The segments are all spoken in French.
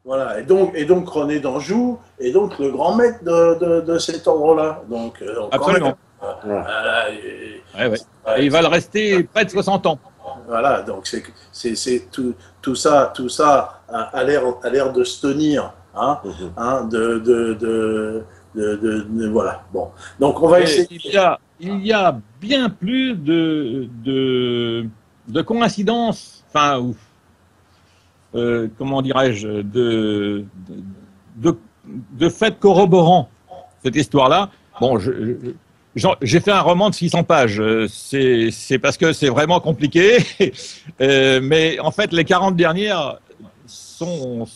Voilà, et donc René d'Anjou est donc le grand maître de cet ordre-là. Donc quand même, Absolument. voilà, Ouais, ouais. Et il va le rester près de 60 ans. voilà, donc c'est tout ça a l'air de se tenir, hein, hein, voilà. Bon, donc on va Et essayer. il y a bien plus de coïncidences, enfin, comment dirais-je, de, de faits corroborants cette histoire-là. Bon, j'ai fait un roman de 600 pages. C'est parce que c'est vraiment compliqué. Mais en fait, les 40 dernières sont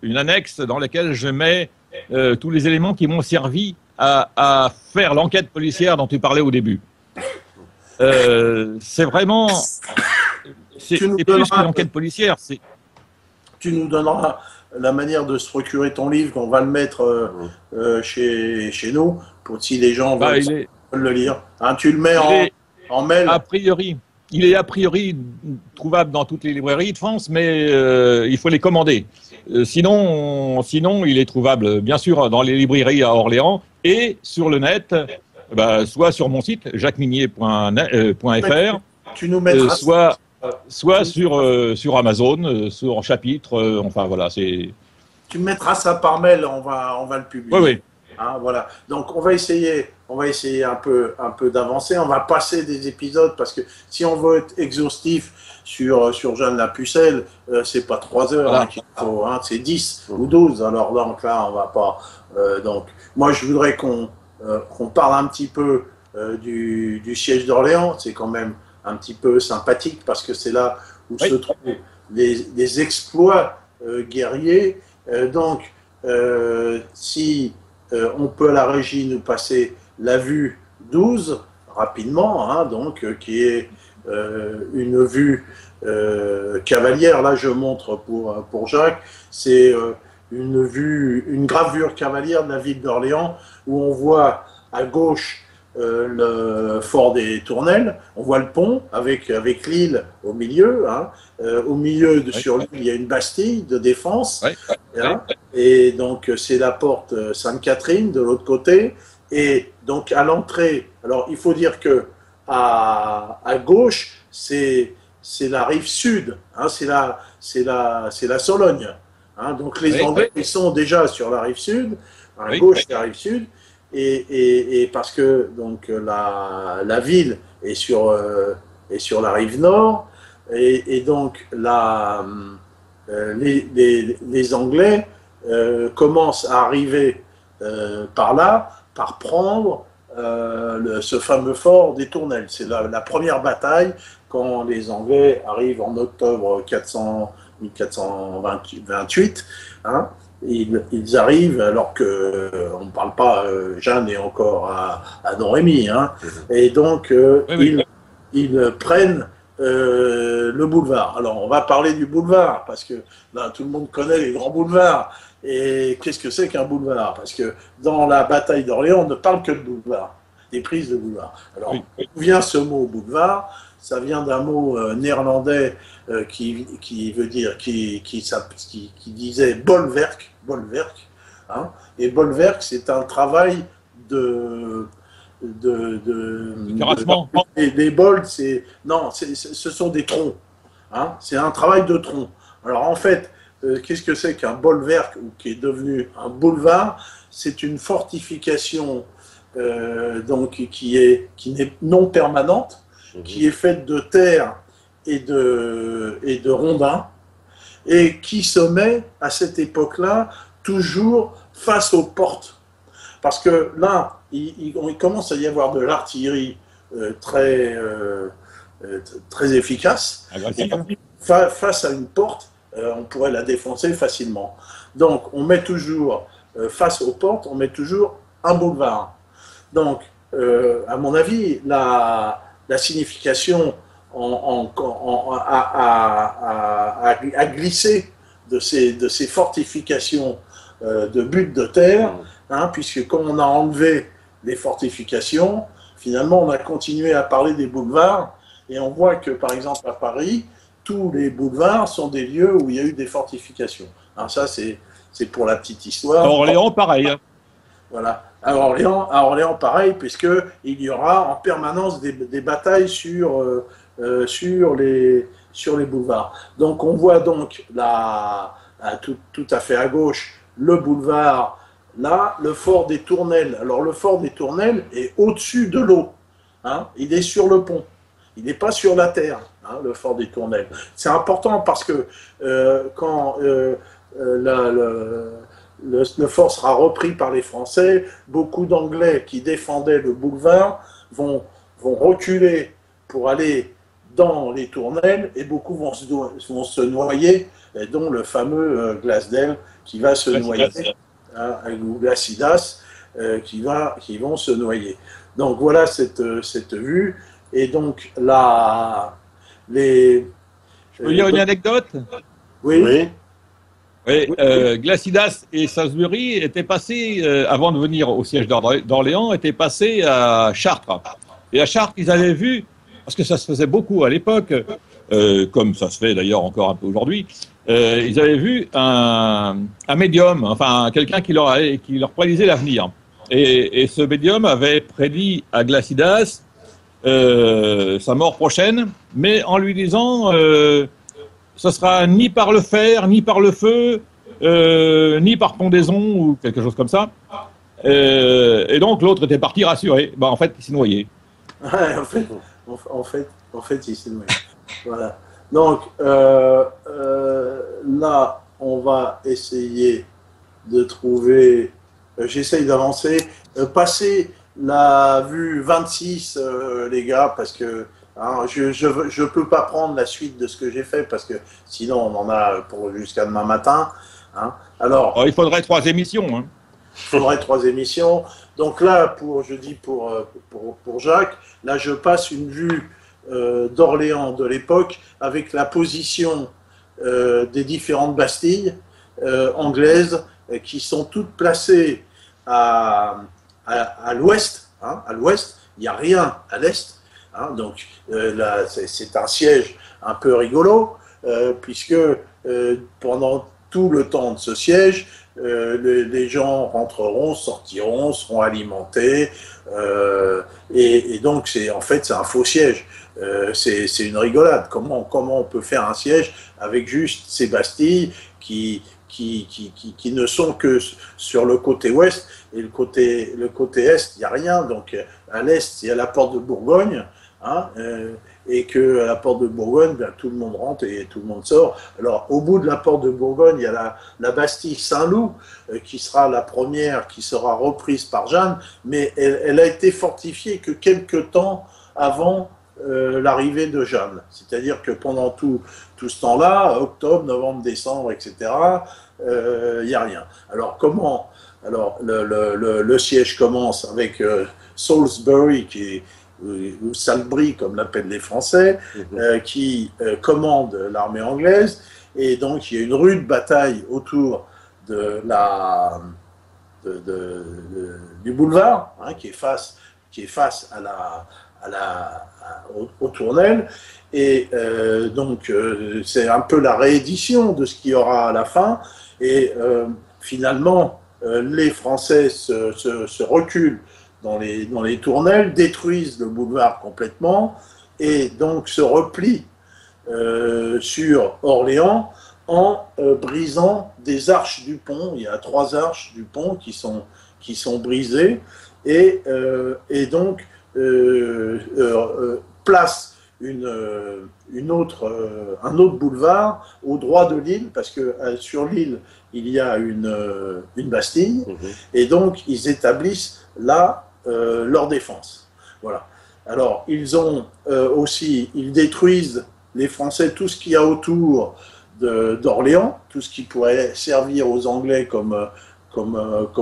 une annexe dans laquelle je mets tous les éléments qui m'ont servi à faire l'enquête policière dont tu parlais au début. C'est vraiment... C'est Tu nous plus qu'une donneras, enquête policière. tu nous donneras la manière de se procurer ton livre, qu'on va le mettre chez nous, pour si les gens Bah, veulent le lire. Hein, tu le mets il est en mail. a priori, il est a priori trouvable dans toutes les librairies de France, mais il faut les commander. Sinon, il est trouvable, bien sûr, dans les librairies à Orléans et sur le net, soit sur mon site, jacquesminier.fr, Tu nous mettras soit sur Amazon, sur chapitre, enfin voilà, c'est... Tu mettras ça par mail, on va le publier. Oui, oui. Hein, voilà. Donc on va essayer un peu d'avancer. On va passer des épisodes parce que si on veut être exhaustif sur Jeanne la Pucelle, c'est pas 3 heures Voilà. qu'il faut, hein, c'est 10 ou 12. Alors donc là, on va pas. Donc moi, je voudrais qu'on parle un petit peu du siège d'Orléans. C'est quand même un petit peu sympathique parce que c'est là où se trouvent les exploits guerriers. Donc, si on peut à la régie nous passer la vue 12 rapidement, hein, donc qui est une vue cavalière. Là, je montre pour Jacques, c'est une gravure cavalière de la ville d'Orléans où on voit à gauche le fort des Tournelles, on voit le pont avec l'île au milieu, hein. Au milieu sur l'île, il y a une bastille de défense, hein. Et donc c'est la porte Sainte-Catherine de l'autre côté, et donc à l'entrée, alors il faut dire que à gauche, c'est la rive sud, hein, c'est la Sologne, hein. Donc les Anglais, ils sont déjà sur la rive sud, à gauche c'est la rive sud. Et parce que donc la ville est sur la rive nord, et donc les Anglais commencent à arriver par là, par prendre ce fameux fort des Tournelles. C'est la première bataille quand les Anglais arrivent en octobre 1428, hein. Ils arrivent alors que on ne parle pas, Jeanne est encore à Domrémy, hein, et donc ils prennent le boulevard. Alors on va parler du boulevard parce que là tout le monde connaît les grands boulevards. Et qu'est-ce que c'est qu'un boulevard? Parce que dans la bataille d'Orléans, on ne parle que de boulevard, des prises de boulevard. Alors d'où vient ce mot boulevard? Ça vient d'un mot néerlandais qui veut dire qui disait bolwerk, hein. Et bolwerk, c'est un travail les bols, ce sont des troncs, hein. C'est un travail de tronc. Alors en fait, qu'est-ce que c'est qu'un bolwerk, ou qui est devenu un boulevard? C'est une fortification donc qui n'est non permanente, qui est faite de terre et de rondins, et qui se met à cette époque-là toujours face aux portes. Parce que là, il commence à y avoir de l'artillerie très efficace. Et face à une porte, on pourrait la défoncer facilement. Donc, on met toujours, face aux portes, on met toujours un boulevard. Donc, à mon avis, la signification a glissé de ces fortifications de butte de terre, hein, puisque comme on a enlevé les fortifications, finalement on a continué à parler des boulevards, et on voit que par exemple à Paris, tous les boulevards sont des lieux où il y a eu des fortifications. Alors ça, c'est pour la petite histoire. À Orléans, pareil. Hein. Voilà. À Orléans, pareil, puisqu'il y aura en permanence des batailles sur les boulevards. Donc on voit donc tout à fait à gauche le boulevard, là, le fort des Tournelles. Alors le fort des Tournelles est au-dessus de l'eau. Hein, il est sur le pont. Il n'est pas sur la terre, hein, le fort des Tournelles. C'est important parce que quand le fort sera repris par les Français, beaucoup d'Anglais qui défendaient le boulevard vont reculer pour aller dans les Tournelles et beaucoup vont se noyer, et dont le fameux Glasdale qui va se noyer, hein, ou Glacidas qui vont se noyer. Donc voilà cette vue. Et donc là, Je peux dire une anecdote? Oui. Oui, Glacidas et Salisbury étaient passés, avant de venir au siège d'Orléans, étaient passés à Chartres. Et à Chartres, ils avaient vu, parce que ça se faisait beaucoup à l'époque, comme ça se fait d'ailleurs encore un peu aujourd'hui, ils avaient vu un médium, enfin quelqu'un qui leur prédisait l'avenir. Et ce médium avait prédit à Glacidas sa mort prochaine, mais en lui disant ce sera ni par le fer, ni par le feu, ni par pendaison ou quelque chose comme ça. Et donc l'autre était parti rassuré. En fait, il s'est noyé. Ouais, en fait, il s'est noyé. Voilà. Donc là, on va essayer de trouver. J'essaye d'avancer. Passer la vue 26, les gars, parce que hein, je peux pas prendre la suite de ce que j'ai fait, parce que sinon on en a pour jusqu'à demain matin. Hein. Alors, il faudrait 3 émissions. Hein. Il faudrait 3 émissions. Donc là, pour Jacques, là je passe une vue d'Orléans de l'époque avec la position des différentes bastilles anglaises qui sont toutes placées à l'ouest. Hein, à l'ouest, il n'y a rien à l'est. Hein, donc là, c'est un siège un peu rigolo, puisque pendant tout le temps de ce siège, les gens rentreront, sortiront, seront alimentés, et donc c'est un faux siège. C'est une rigolade. Comment on peut faire un siège avec juste ces bastilles qui ne sont que sur le côté ouest, et le côté est, il n'y a rien. Donc à l'est, il y a la porte de Bourgogne, hein, et qu'à la porte de Bourgogne, ben, tout le monde rentre et tout le monde sort. Alors au bout de la porte de Bourgogne, il y a la bastille Saint-Loup, qui sera la première, qui sera reprise par Jeanne, mais elle a été fortifiée que quelques temps avant l'arrivée de Jeanne. C'est-à-dire que pendant tout ce temps-là, octobre, novembre, décembre, etc., il n'y a rien. Alors comment? Alors le siège commence avec Salisbury, ou Salisbury comme l'appellent les Français, qui commande l'armée anglaise, et donc il y a une rude bataille autour de du boulevard, hein, qui est face aux Tournelles, et donc c'est un peu la réédition de ce qu'il y aura à la fin, et finalement les Français se reculent dans les Tournelles, détruisent le boulevard complètement, et donc se replient sur Orléans en brisant des arches du pont. Il y a 3 arches du pont qui sont brisées, et donc place un autre boulevard au droit de l'île, parce que sur l'île il y a une bastille, et donc ils établissent là leur défense. Voilà. Alors ils ont ils détruisent, les Français, tout ce qu'il y a autour d'Orléans, tout ce qui pourrait servir aux Anglais comme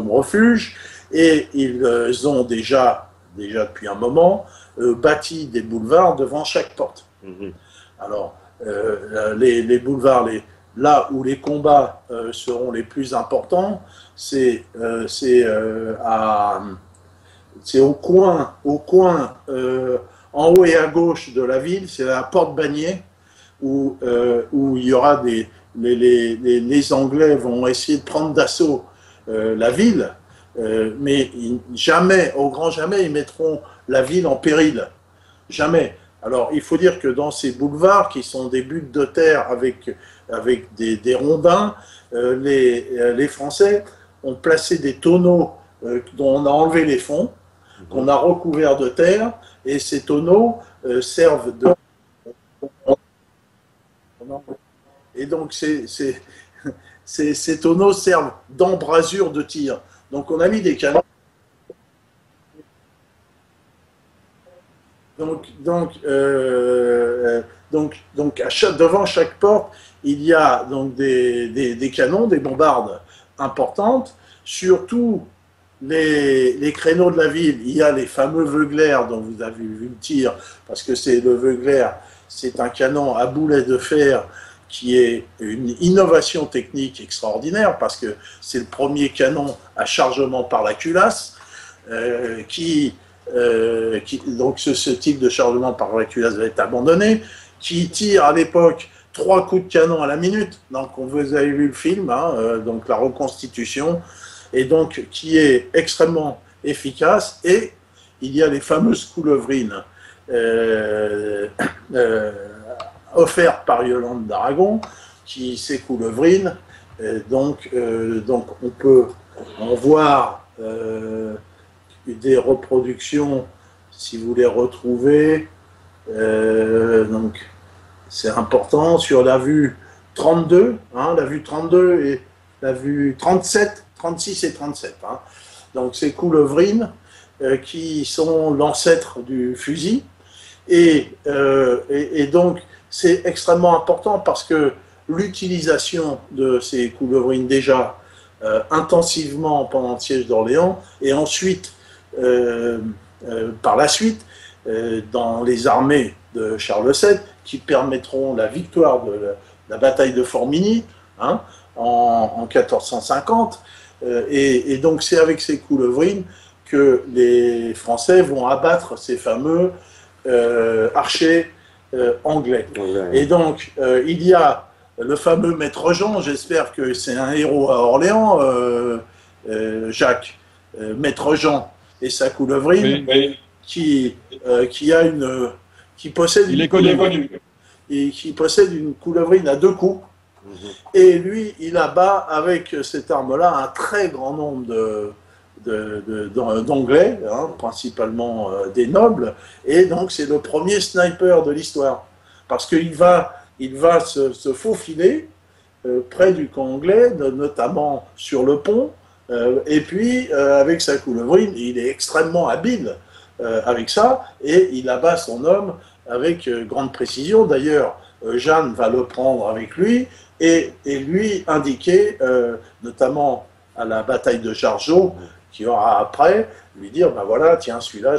refuge, et ils ont déjà depuis un moment bâti des boulevards devant chaque porte. Alors les boulevards, là où les combats seront les plus importants, c'est au coin en haut et à gauche de la ville, c'est la porte Bagné, où il y aura les Anglais vont essayer de prendre d'assaut la ville, mais jamais, au grand jamais, ils mettront la ville en péril. Jamais. Alors, il faut dire que dans ces boulevards, qui sont des buttes de terre avec des rondins, les Français ont placé des tonneaux dont on a enlevé les fonds, qu'on a recouverts de terre, et ces tonneaux servent de... Et donc, ces tonneaux servent d'embrasure de tir. Donc, on a mis des canons. Donc devant chaque porte, il y a donc des canons, des bombardes importantes. Sur tous les créneaux de la ville, il y a les fameux Veuglers dont vous avez vu le tir, parce que le Veugler, c'est un canon à boulet de fer qui est une innovation technique extraordinaire, parce que c'est le premier canon à chargement par la culasse, donc ce type de chargement par la culasse va être abandonné, qui tire à l'époque 3 coups de canon à la minute. Donc vous avez vu le film, donc la reconstitution, et donc qui est extrêmement efficace. Et il y a les fameuses coulevrines offertes par Yolande d'Aragon, ces coulevrines, donc on peut en voir des reproductions, si vous les retrouvez, donc c'est important, sur la vue 32, la vue 32 et la vue 37, 36 et 37. Donc ces coulevrines qui sont l'ancêtre du fusil, et donc c'est extrêmement important parce que l'utilisation de ces coulevrines déjà intensivement pendant le siège d'Orléans, et ensuite par la suite dans les armées de Charles VII, qui permettront la victoire de la bataille de Formigny en 1450, et donc c'est avec ces coulevrines que les Français vont abattre ces fameux archers anglais. Et donc il y a le fameux Maître Jean, j'espère que c'est un héros à Orléans, Jacques, Maître Jean et sa coulevrine, oui. Qui possède une coulevrine à 2 coups. Et lui, il abat avec cette arme-là un très grand nombre d'Anglais, principalement des nobles, et donc c'est le premier sniper de l'histoire, parce qu'il va se faufiler près du camp anglais, notamment sur le pont, et puis avec sa coulevrine, il est extrêmement habile avec ça, et il abat son homme avec grande précision. D'ailleurs, Jeanne va le prendre avec lui, et lui indiquer, notamment à la bataille de Jargeau, qui aura après, lui dire, ben voilà, tiens, celui-là,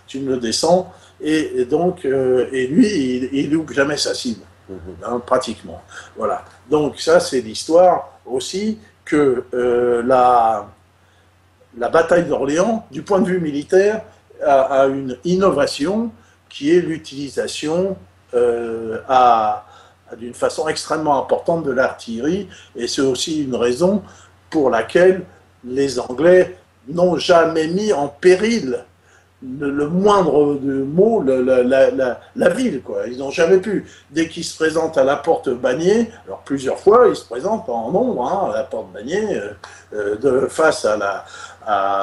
tu me le descends, et donc, et lui, il loupe jamais sa cible, pratiquement. Voilà. Donc ça, c'est l'histoire aussi que la bataille d'Orléans, du point de vue militaire, a une innovation qui est l'utilisation d'une façon extrêmement importante de l'artillerie, et c'est aussi une raison pour laquelle les Anglais n'ont jamais mis en péril le moindre mot, la ville, quoi. Ils n'ont jamais pu. Dès qu'ils se présentent à la porte Bagné, alors plusieurs fois, ils se présentent en nombre, à la porte Bagné, face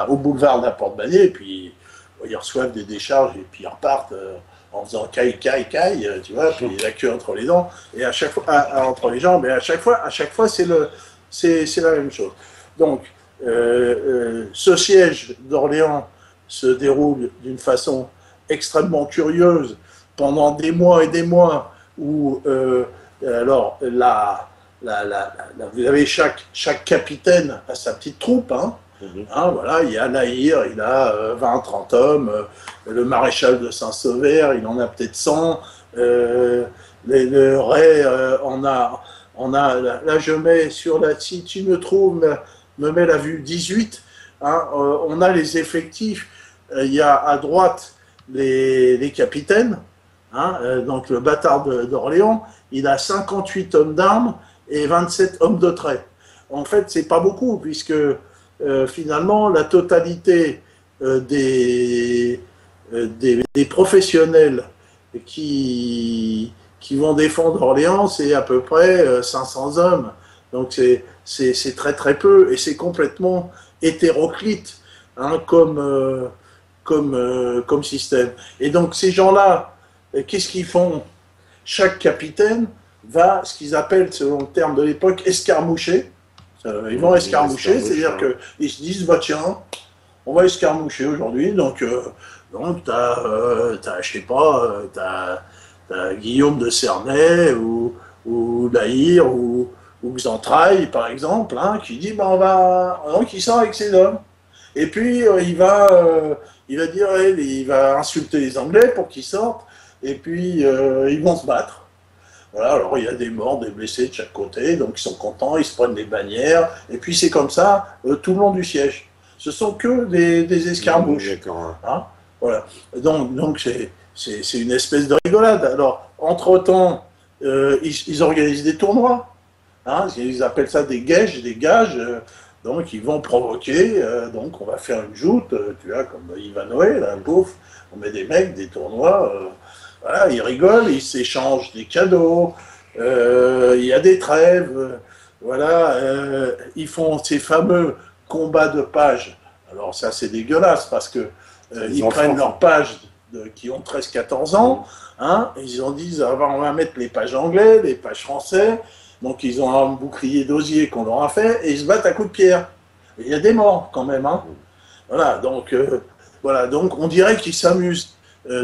au boulevard de la porte Bagné, et puis ils reçoivent des décharges, et puis ils repartent en faisant caille, tu vois, puis la queue entre les dents, et à chaque fois, entre les jambes, et à chaque fois, c'est la même chose. Donc, ce siège d'Orléans se déroule d'une façon extrêmement curieuse pendant des mois et des mois, où alors vous avez chaque capitaine a sa petite troupe, voilà, il y a Lahire, il a 20-30 hommes, le maréchal de Saint-Sever, il en a peut-être 100, le Ray on a là je mets sur si tu me trouves, me mets la vue 18, on a les effectifs, il y a à droite les capitaines, Hein, donc le bâtard d'Orléans, il a 58 hommes d'armes et 27 hommes de trait. En fait, c'est pas beaucoup, puisque finalement, la totalité des professionnels qui vont défendre Orléans, c'est à peu près 500 hommes. Donc c'est très très peu, et c'est complètement hétéroclite, hein, comme système. Et donc ces gens-là, qu'est-ce qu'ils font? Chaque capitaine va, ce qu'ils appellent, selon le terme de l'époque, escarmoucher. Ils vont escarmoucher, c'est-à-dire qu'ils se disent, bah tiens, on va escarmoucher aujourd'hui, donc t'as, je sais pas, t'as Guillaume de Cernay ou Lahire ou Xantrailles, par exemple, hein, qui dit, bah donc il sort avec ses hommes. Et puis il va dire, il va insulter les Anglais pour qu'ils sortent, et puis ils vont se battre. Voilà, alors il y a des morts, des blessés de chaque côté, donc ils sont contents, ils se prennent des bannières, et puis c'est comme ça tout le long du siège. Ce sont que des escarmouches. Hein, voilà. Donc c'est une espèce de rigolade. Alors, entre-temps, ils organisent des tournois. Hein, ils appellent ça des gages, donc ils vont provoquer, donc on va faire une joute, tu vois, comme Ivanhoe, là, pouf, on met des mecs, des tournois, voilà, ils rigolent, ils s'échangent des cadeaux, il y a des trêves, voilà, ils font ces fameux combats de pages. Alors ça c'est dégueulasse parce que ils prennent leurs pages qui ont 13-14 ans, hein, et ils en disent on va mettre les pages anglais, les pages français, donc ils ont un bouclier d'osier qu'on leur a fait et ils se battent à coups de pierre. Et il y a des morts quand même, hein. Voilà, donc on dirait qu'ils s'amusent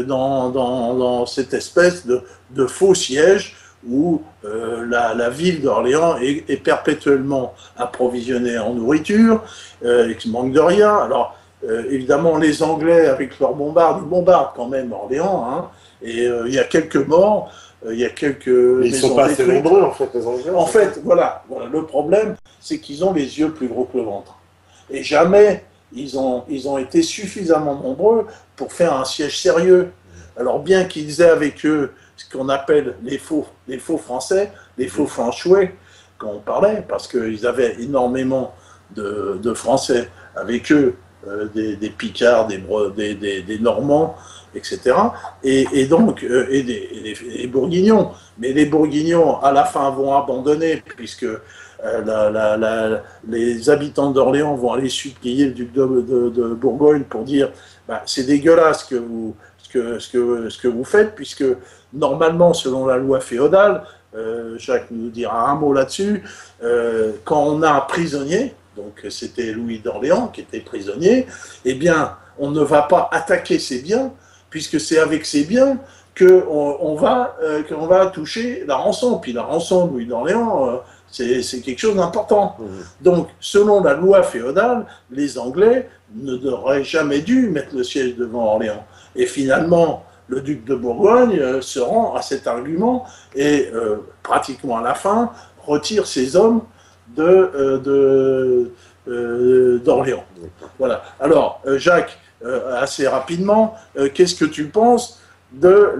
dans cette espèce de faux siège où la ville d'Orléans est perpétuellement approvisionnée en nourriture, et qui manque de rien. Alors, évidemment, les Anglais, avec leurs bombardes, ils bombardent quand même Orléans, hein, et il y a quelques morts, il y a quelques mais ils ne sont pas assez nombreux, en fait, les Anglais. En fait, voilà, le problème, c'est qu'ils ont les yeux plus gros que le ventre. Et jamais ils ont été suffisamment nombreux pour faire un siège sérieux. Alors bien qu'ils aient avec eux ce qu'on appelle les faux français, les faux franchouais, quand on parlait, parce qu'ils avaient énormément de Français avec eux, des Picards, des Normands, etc. Et donc, des Bourguignons. Mais les Bourguignons, à la fin, vont abandonner, puisque les habitants d'Orléans vont aller supplier le duc de Bourgogne pour dire c'est dégueulasse ce que vous faites, puisque normalement, selon la loi féodale, Jacques nous dira un mot là-dessus, quand on a un prisonnier, donc c'était Louis d'Orléans qui était prisonnier, eh bien, on ne va pas attaquer ses biens, puisque c'est avec ses biens qu'on va toucher la rançon. Puis la rançon de Louis d'Orléans, c'est quelque chose d'important. Donc, selon la loi féodale, les Anglais n'auraient jamais dû mettre le siège devant Orléans. Et finalement, le duc de Bourgogne se rend à cet argument et, pratiquement à la fin, retire ses hommes d'Orléans. Voilà. Alors, Jacques, assez rapidement, qu'est-ce que tu penses de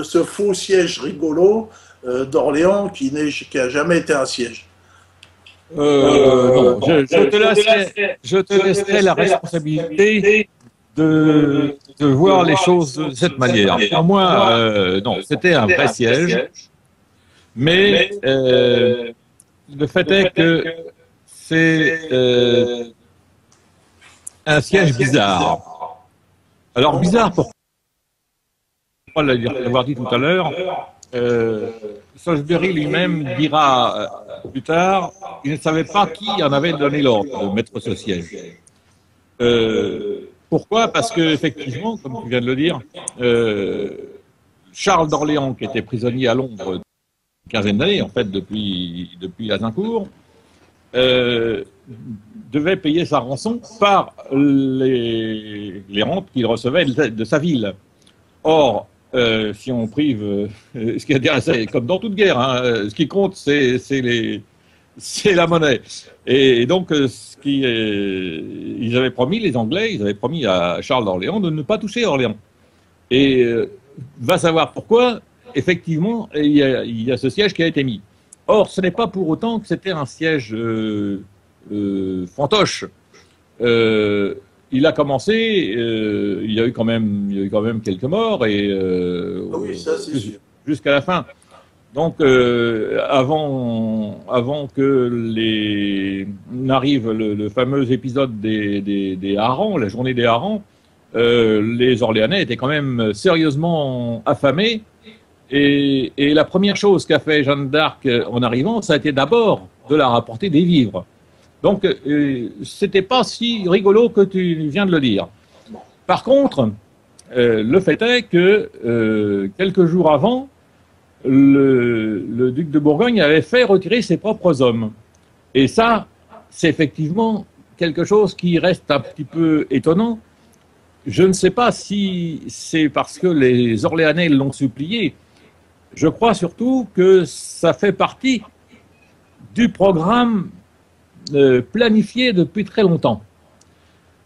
ce faux siège rigolo d'Orléans qui n'a jamais été un siège? Non, je te laisserai la responsabilité de voir les choses de cette manière. Pour moi, non, c'était un vrai siège, mais le fait est que c'est un siège bizarre. Alors, bizarre, pourquoi l'avoir dit tout à l'heure, Salisbury lui-même dira plus tard, il ne savait pas qui en avait donné l'ordre de mettre ce siège. Pourquoi? Parce que effectivement, comme tu viens de le dire, Charles d'Orléans, qui était prisonnier à Londres une quinzaine d'années, en fait, depuis Azincourt, devait payer sa rançon par les rentes qu'il recevait de sa ville. Or, si on prive, c'est comme dans toute guerre, hein, ce qui compte, c'est la monnaie. Et donc, ils avaient promis, les Anglais, ils avaient promis à Charles d'Orléans de ne pas toucher Orléans. Et va savoir pourquoi, effectivement, il y a ce siège qui a été mis. Or, ce n'est pas pour autant que c'était un siège fantoche. Il a commencé, il y a eu quand même quelques morts et oui, ça c'est sûr. Jusqu'à la fin. Donc, avant que n'arrive le fameux épisode des harengs, la journée des harengs, les Orléanais étaient quand même sérieusement affamés. Et la première chose qu'a fait Jeanne d'Arc en arrivant, ça a été d'abord de leur apporter des vivres. Donc, c'était pas si rigolo que tu viens de le dire. Par contre, le fait est que quelques jours avant, le duc de Bourgogne avait fait retirer ses propres hommes. Et ça, c'est effectivement quelque chose qui reste un petit peu étonnant. Je ne sais pas si c'est parce que les Orléanais l'ont supplié. Je crois surtout que ça fait partie du programme planifié depuis très longtemps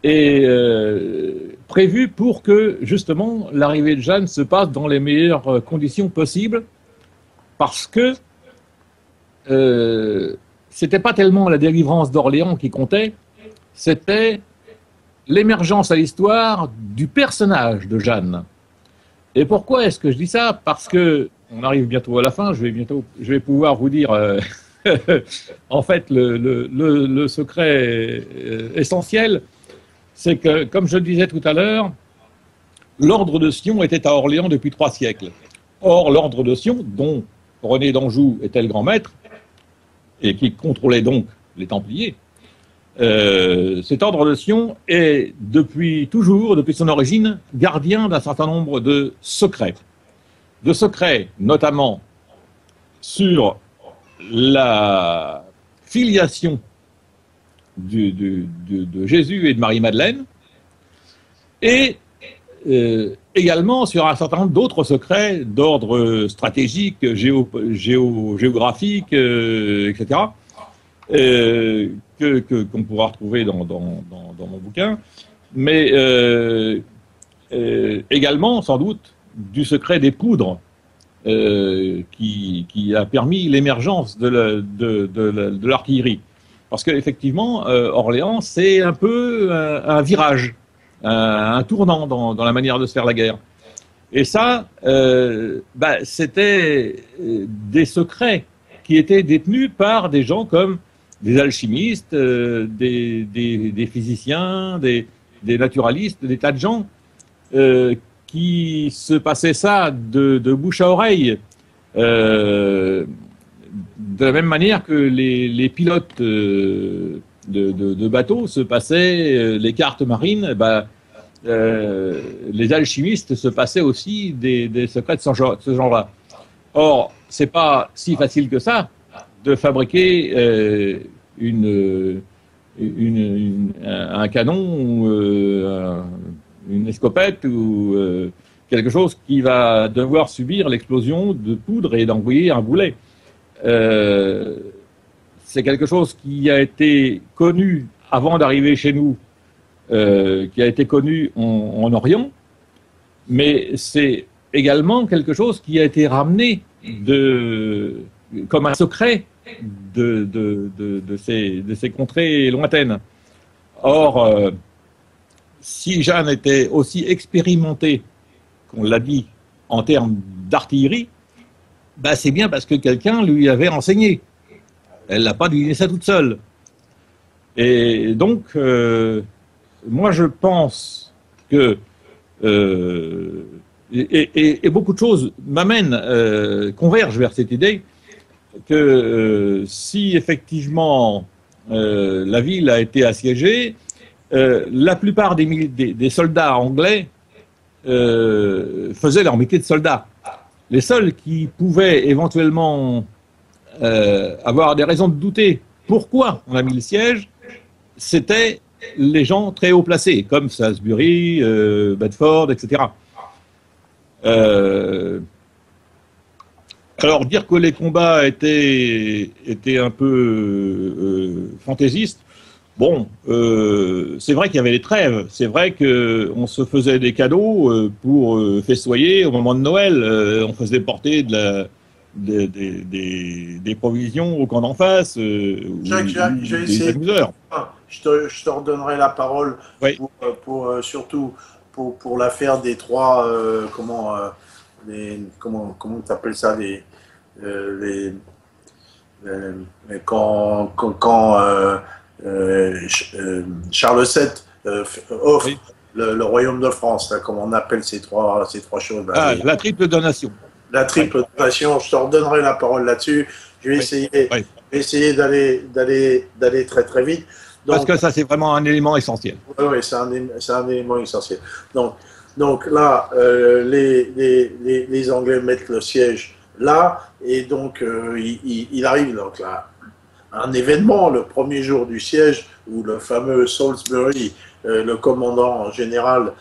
et prévu pour que justement l'arrivée de Jeanne se passe dans les meilleures conditions possibles, parce que c'était pas tellement la délivrance d'Orléans qui comptait, c'était l'émergence à l'histoire du personnage de Jeanne. Et pourquoi est-ce que je dis ça? Parce que on arrive bientôt à la fin, je vais pouvoir vous dire en fait le secret essentiel, c'est que, comme je le disais tout à l'heure, l'ordre de Sion était à Orléans depuis 3 siècles. Or, l'ordre de Sion, dont René d'Anjou était le grand maître, et qui contrôlait donc les Templiers, cet ordre de Sion est depuis toujours, depuis son origine, gardien d'un certain nombre de secrets. De secrets notamment sur la filiation de Jésus et de Marie-Madeleine, et également sur un certain nombre d'autres secrets d'ordre stratégique, géographique, etc., qu'on pourra retrouver dans mon bouquin, mais également, sans doute, du secret des poudres, qui a permis l'émergence de l'artillerie. Parce qu'effectivement, Orléans, c'est un peu un virage, un tournant dans la manière de se faire la guerre. Et ça, c'était des secrets qui étaient détenus par des gens comme des alchimistes, des physiciens, des naturalistes, des tas de gens qui se passaient ça de bouche à oreille, de la même manière que les pilotes de bateaux se passaient les cartes marines. Les alchimistes se passaient aussi des secrets de ce genre-là. Or, c'est pas si facile que ça de fabriquer un canon ou une escopette ou quelque chose qui va devoir subir l'explosion de poudre et d'envoyer un boulet. C'est quelque chose qui a été connu avant d'arriver chez nous, qui a été connu en Orient, mais c'est également quelque chose qui a été ramené comme un secret de ces contrées lointaines. Or, si Jeanne était aussi expérimentée, qu'on l'a dit, en termes d'artillerie, c'est bien parce que quelqu'un lui avait enseigné. Elle n'a pas deviné ça toute seule. Et donc, moi je pense que et beaucoup de choses m'amènent, convergent vers cette idée que si effectivement la ville a été assiégée, la plupart des soldats anglais faisaient leur métier de soldats. Les seuls qui pouvaient éventuellement avoir des raisons de douter pourquoi on a mis le siège, c'était les gens très haut placés, comme Salisbury, Bedford, etc. Alors, dire que les combats étaient un peu fantaisistes, Bon, c'est vrai qu'il y avait des trêves. C'est vrai qu'on se faisait des cadeaux pour festoyer au moment de Noël. On faisait porter des provisions au camp d'en face, Jacques, j'ai ou des essayé. amuseurs. Je te redonnerai la parole Oui. surtout pour l'affaire des trois, comment tu appelles ça, Charles VII offre Oui. le royaume de France, là, comment on appelle ces trois choses. Là, La triple donation. la triple donation, je te redonnerai la parole là-dessus. Je vais essayer d'aller très très vite. Donc, parce que ça, c'est vraiment un élément essentiel. Oui, c'est un élément essentiel. Donc là, les Anglais mettent le siège là, et donc il arrive donc là un événement, le premier jour du siège, où le fameux Salisbury, le commandant général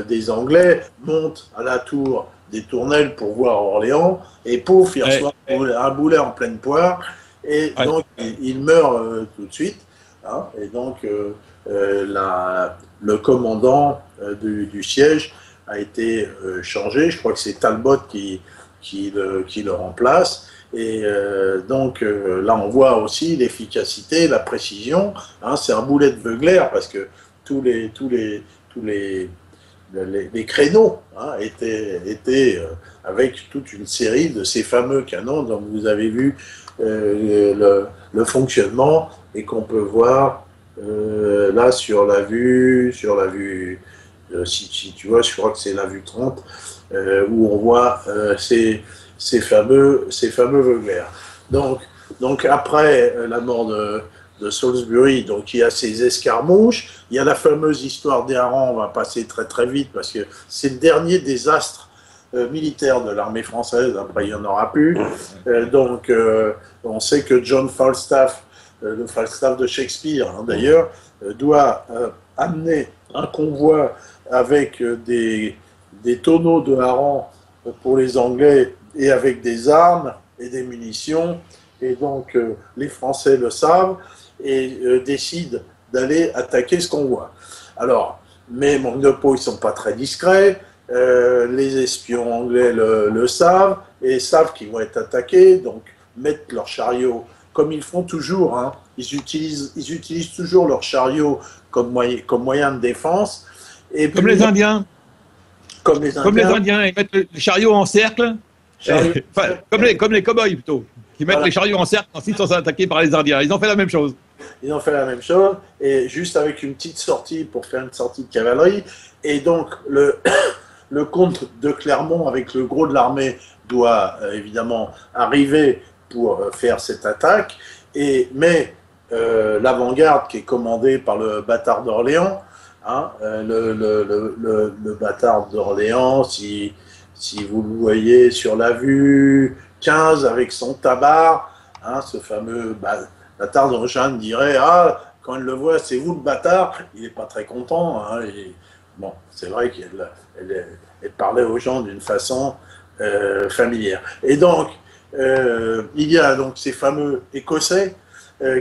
des Anglais, monte à la tour des Tournelles pour voir Orléans, et pouf, il reçoit un boulet en pleine poire, et donc il meurt tout de suite. Hein, et donc le commandant du siège a été changé. Je crois que c'est Talbot qui le remplace. Et donc là, on voit aussi l'efficacité, la précision. Hein, c'est un boulet de Veuglère parce que tous les créneaux étaient avec toute une série de ces fameux canons dont vous avez vu le fonctionnement et qu'on peut voir là sur la vue, si tu vois, je crois que c'est la vue 30, où on voit ces fameux Veuglères. Donc après la mort de Salisbury, donc il y a ces escarmouches, il y a la fameuse histoire des harengs, on va passer très très vite parce que c'est le dernier désastre militaire de l'armée française, après il n'y en aura plus. Donc on sait que John Falstaff, le Falstaff de Shakespeare hein, d'ailleurs, doit amener un convoi avec des tonneaux de harengs pour les Anglais et avec des armes et des munitions. Et donc les Français le savent et décident d'aller attaquer ce convoi. Alors, mais manque de peau, ils ne sont pas très discrets. Les espions anglais le savent et savent qu'ils vont être attaqués, donc mettent leurs chariots comme ils font toujours. Hein. Ils utilisent toujours leurs chariots comme moyen de défense. Et comme puis, les Indiens. Comme les Indiens, ils mettent le chariot en cercle. Enfin, comme les cow-boys plutôt, qui mettent les chariots en cercle ensuite sont attaqués par les Indiens. Ils ont fait la même chose. Ils ont fait la même chose, et juste avec une petite sortie pour faire une sortie de cavalerie. Et donc, le comte de Clermont, avec le gros de l'armée, doit évidemment arriver pour faire cette attaque. Mais l'avant-garde, qui est commandée par le bâtard d'Orléans, hein, le bâtard d'Orléans, si vous le voyez sur la vue 15 avec son tabard, hein, ce fameux bâtard dont Jeanne dirait « Ah, quand elle le voit, c'est vous le bâtard », il n'est pas très content. Hein, et, bon, c'est vrai qu'elle parlait aux gens d'une façon familière. Et donc, il y a donc ces fameux Écossais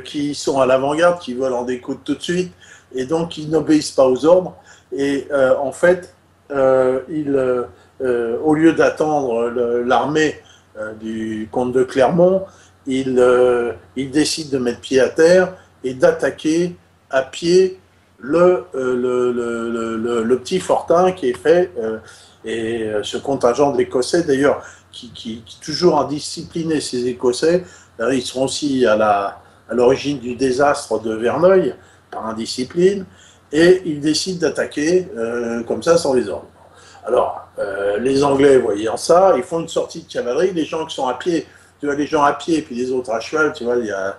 qui sont à l'avant-garde, qui veulent en découdre tout de suite, et donc ils n'obéissent pas aux ordres. Et en fait, au lieu d'attendre l'armée du comte de Clermont, il décide de mettre pied à terre et d'attaquer à pied le petit fortin qui est fait, et ce contingent d'Écossais d'ailleurs qui toujours indiscipliné, ces Écossais, ils seront aussi à l'origine du désastre de Verneuil par indiscipline, et ils décident d'attaquer comme ça sans les ordres. Alors les Anglais voyant ça, ils font une sortie de cavalerie, les gens qui sont à pied, tu vois, les gens à pied et puis les autres à cheval, tu vois,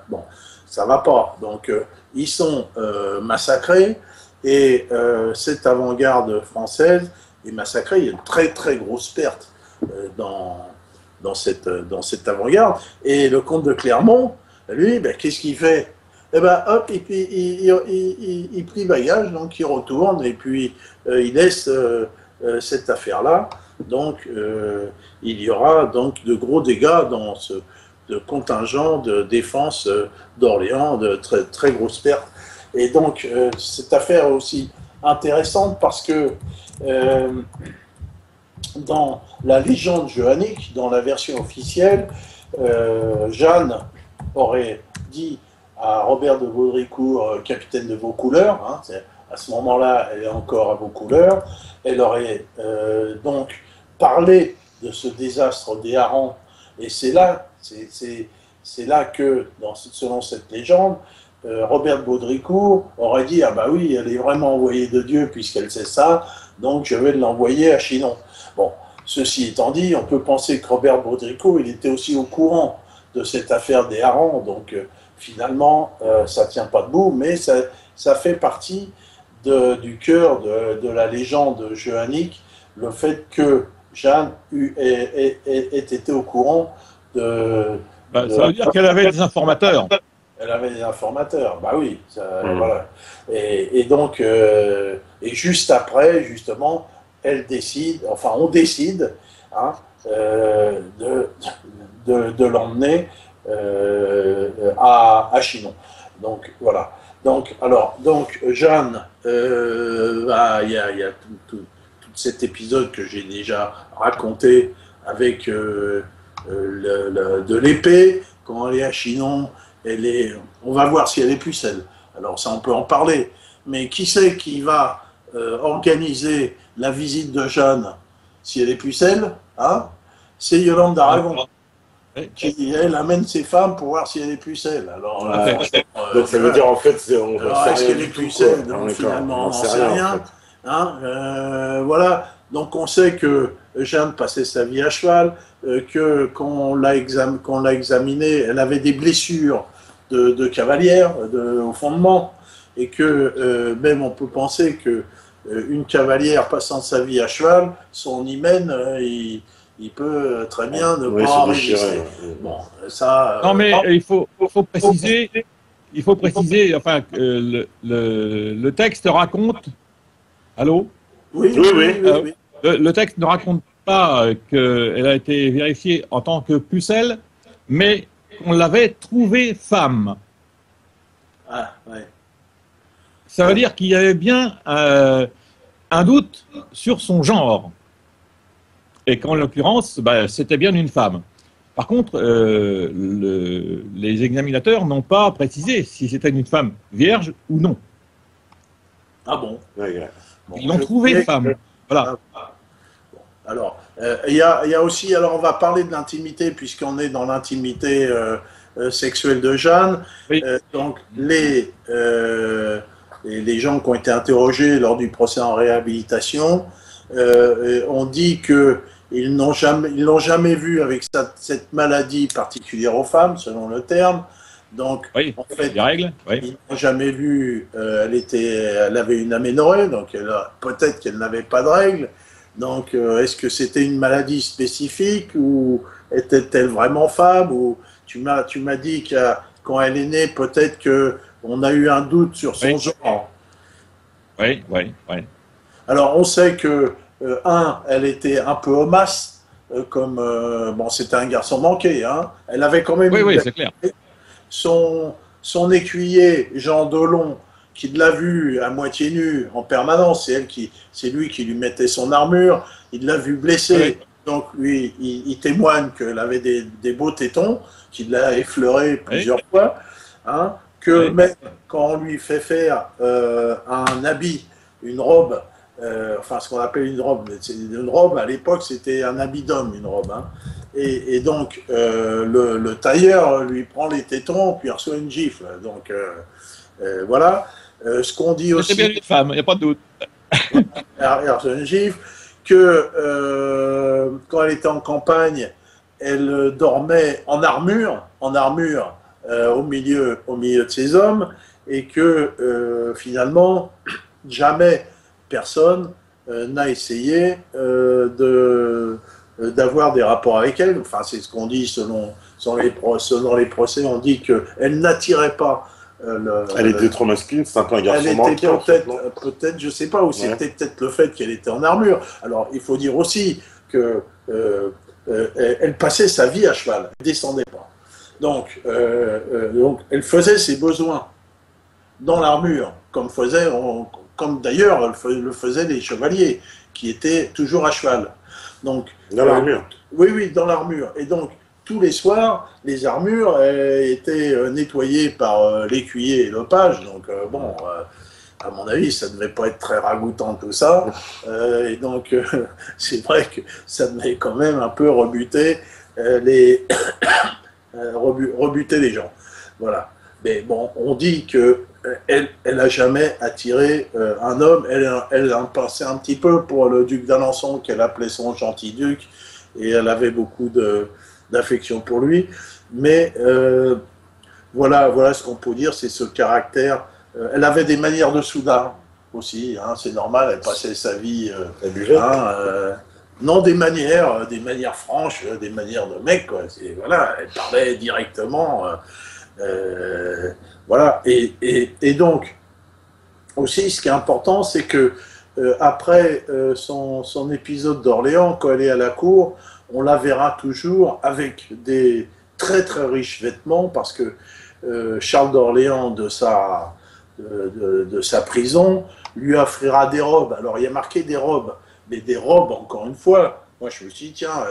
bon, ça va pas. Donc ils sont massacrés, et cette avant-garde française est massacrée. Il y a une très très grosse perte dans cette avant-garde. Et le comte de Clermont, lui, qu'est-ce qu'il fait? Eh ben, hop, et puis il plie bagage, donc il retourne, et puis il laisse cette affaire-là. Donc, il y aura donc de gros dégâts dans ce contingent de défense d'Orléans, de très, très grosses pertes. Et donc, cette affaire est aussi intéressante parce que dans la légende johannique, dans la version officielle, Jeanne aurait dit à Robert de Baudricourt, capitaine de Vaucouleurs, hein, à ce moment-là, elle est encore à Vaucouleurs, elle aurait donc parlé de ce désastre des harengs, et c'est là que, selon cette légende, Robert de Baudricourt aurait dit « Ah bah oui, elle est vraiment envoyée de Dieu puisqu'elle sait ça, donc je vais l'envoyer à Chinon. » Bon, ceci étant dit, on peut penser que Robert Baudricourt, il était aussi au courant de cette affaire des harengs, donc finalement, ça ne tient pas debout, mais ça fait partie du cœur de la légende johannique, le fait que Jeanne ait été au courant de... Ça veut dire qu'elle avait des informateurs. Elle avait des informateurs, bah oui, voilà. Et donc, et juste après, justement, elle décide, enfin on décide, hein, de l'emmener à Chinon. Donc voilà. Donc Jeanne, il y a tout cet épisode que j'ai déjà raconté avec de l'épée. Quand elle est à Chinon, on va voir si elle est pucelle. Alors ça, on peut en parler. Mais qui c'est qui va organiser la visite de Jeanne si elle est pucelle, hein? C'est Yolande d'Aragon. Qui, elle, amène ses femmes pour voir si elle est pucelle. Alors, donc ça veut dire, en fait, est-ce qu'elle est pucelle? Donc finalement, on n'en sait rien. Hein, voilà. Donc on sait que Jeanne passait sa vie à cheval, qu'on l'a examinée, elle avait des blessures de cavalière au fondement, et que même on peut penser que une cavalière passant sa vie à cheval, son hymen, il peut très bien ne pas résister. Bon, ça. Non, mais il faut préciser. Il faut préciser, enfin, que le texte raconte. Allô? Oui. Le texte ne raconte pas qu'elle a été vérifiée en tant que pucelle, mais qu'on l'avait trouvée femme. Ah, ouais. Ça veut dire qu'il y avait bien un doute sur son genre. Et qu'en l'occurrence, c'était bien une femme. Par contre, les examinateurs n'ont pas précisé si c'était une femme vierge ou non. Ah bon? Ils l'ont trouvée femme. Voilà. Alors, il y a aussi, alors on va parler de l'intimité, puisqu'on est dans l'intimité sexuelle de Jeanne. Oui. Donc, les gens qui ont été interrogés lors du procès en réhabilitation ont dit qu'ils n'ont jamais vu avec cette maladie particulière aux femmes, selon le terme. Donc, oui, en fait, des règles, oui. ils n'ont jamais vu, elle avait une aménorrhée, donc peut-être qu'elle n'avait pas de règles. Donc, est-ce que c'était une maladie spécifique ou était-elle vraiment femme? Ou tu m'as dit que quand elle est née, peut-être qu'on a eu un doute sur son genre. Oui. Alors, on sait que, elle était un peu homasse, c'était un garçon manqué, hein. Elle avait quand même... Oui, c'est clair. Son écuyer, Jean Dolon, qui l'a vu à moitié nu en permanence, c'est lui qui lui mettait son armure, il l'a vu blessé, donc lui, il témoigne qu'elle avait des beaux tétons, qu'il l'a effleuré plusieurs fois, hein, que même quand on lui fait faire un habit, une robe, ce qu'on appelle une robe, à l'époque c'était un habit d'homme, une robe, hein. Et donc, le tailleur lui prend les tétons, puis il reçoit une gifle. Donc, voilà. Ce qu'on dit aussi... C'est bien une femme, il n'y a pas de doute. Il reçoit une gifle. Que quand elle était en campagne, elle dormait en armure au milieu de ses hommes, et que finalement, jamais personne n'a essayé d'avoir des rapports avec elle. Enfin, c'est ce qu'on dit selon les procès. On dit qu'elle n'attirait pas. Elle était trop masculine, c'est un peu un garçon manqué. Peut-être, je sais pas, ou c'était peut-être le fait qu'elle était en armure. Alors, il faut dire aussi que elle passait sa vie à cheval, elle descendait pas. Donc, elle faisait ses besoins dans l'armure, comme d'ailleurs le faisaient les chevaliers, qui étaient toujours à cheval. Donc, dans l'armure. Oui, dans l'armure. Et donc, tous les soirs, les armures étaient nettoyées par l'écuyer et le page. Donc, à mon avis, ça ne devait pas être très ragoûtant tout ça. Et donc, c'est vrai que ça devait quand même un peu rebuter rebuter les gens. Voilà. Mais bon, on dit que elle n'a jamais attiré un homme. Elle a passé un petit peu pour le duc d'Alençon, qu'elle appelait son gentil duc, et elle avait beaucoup d'affection pour lui. Mais voilà ce qu'on peut dire, c'est ce caractère. Elle avait des manières de soudard aussi, hein, c'est normal, elle passait sa vie. Non, des manières franches, des manières de mec, quoi. Voilà, elle parlait directement. Voilà, et donc, aussi, ce qui est important, c'est que après son épisode d'Orléans, quand elle est à la cour, on la verra toujours avec des très très riches vêtements, parce que Charles d'Orléans, de sa prison, lui offrira des robes. Alors, il y a marqué des robes, mais des robes, encore une fois, moi je me suis dit, tiens,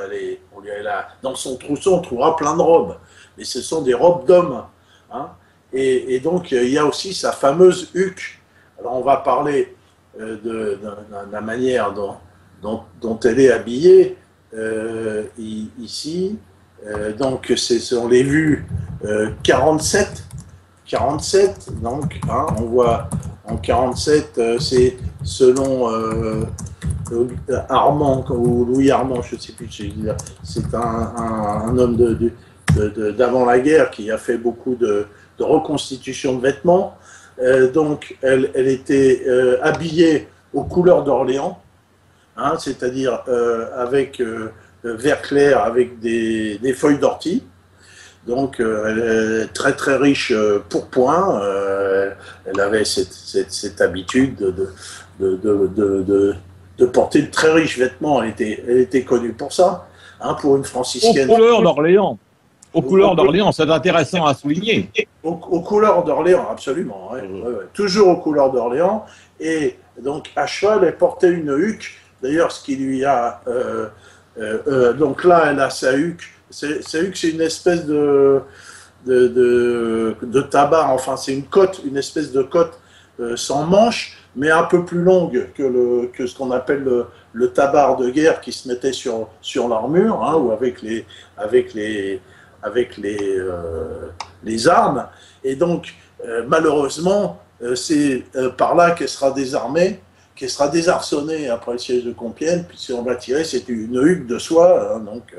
dans son trousseau, on trouvera plein de robes, mais ce sont des robes d'hommes. Hein, et donc, il y a aussi sa fameuse huque. Alors, on va parler de la manière dont elle est habillée ici. Donc, on les vues 47, donc, hein, on voit en 47, c'est selon Armand, ou Louis Armand, je ne sais plus, c'est un homme d'avant la guerre qui a fait beaucoup de reconstitution de vêtements. Donc, elle était habillée aux couleurs d'Orléans, hein, c'est-à-dire avec vert clair, avec des feuilles d'ortie. Donc, elle est très très riche pourpoint. Elle avait cette habitude de porter de très riches vêtements. Elle était connue pour ça, hein, pour une franciscaine. Aux couleurs d'Orléans. Aux couleurs d'Orléans, c'est intéressant à souligner. Aux couleurs d'Orléans, absolument. Ouais, ouais. Toujours aux couleurs d'Orléans. Et donc, à cheval, elle portait une huque. D'ailleurs, ce qui lui a... donc là, elle a sa huque. Sa huque, c'est une espèce de tabard. Enfin, c'est une espèce de cotte sans manche, mais un peu plus longue que ce qu'on appelle le tabard de guerre qui se mettait sur l'armure, hein, ou avec les armes. Et donc, malheureusement, c'est par là qu'elle sera désarmée, qu'elle sera désarçonnée après le siège de Compiègne, puisqu'on va tirer, c'est une huque de soie, hein, donc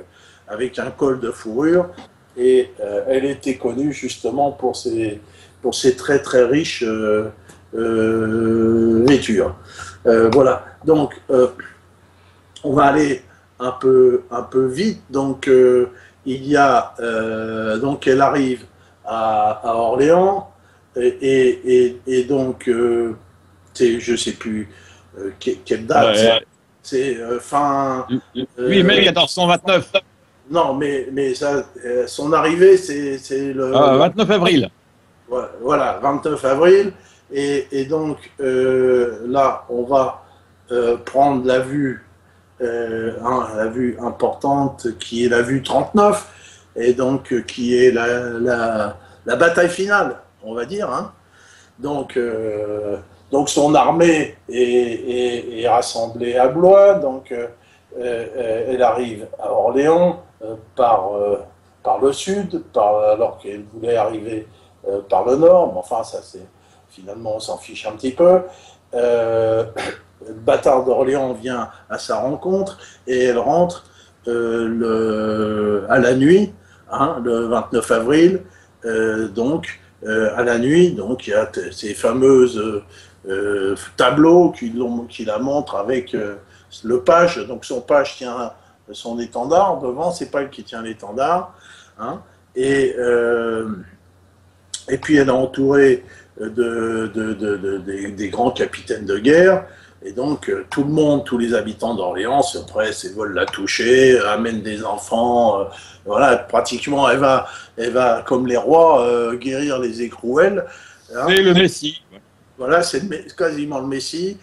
avec un col de fourrure, et elle était connue justement pour ses très très riches vêtures. Voilà, donc on va aller un peu vite. Donc il y a donc elle arrive à Orléans et donc je sais plus quelle date, c'est fin 8 mai 1429. Non, mais ça, son arrivée, c'est le 29 avril. Voilà, 29 avril. Et donc, là, on va prendre la vue importante, qui est la vue 39, et donc qui est la bataille finale, on va dire. Hein. Donc, son armée est rassemblée à Blois, donc elle arrive à Orléans par le sud, alors qu'elle voulait arriver par le nord, mais enfin, ça c'est finalement, on s'en fiche un petit peu. Le bâtard d'Orléans vient à sa rencontre et elle rentre à la nuit, hein, le 29 avril, donc à la nuit, donc il y a ces fameuses tableaux qui la montrent avec le page. Donc son page tient son étendard devant, c'est pas elle qui tient l'étendard, hein, et puis elle est entourée des grands capitaines de guerre, et donc tout le monde, tous les habitants d'Orléans se pressent et veulent la toucher, amènent des enfants, voilà, pratiquement elle va comme les rois guérir les écrouelles, Hein. C'est le Messie. Voilà, c'est quasiment le Messie.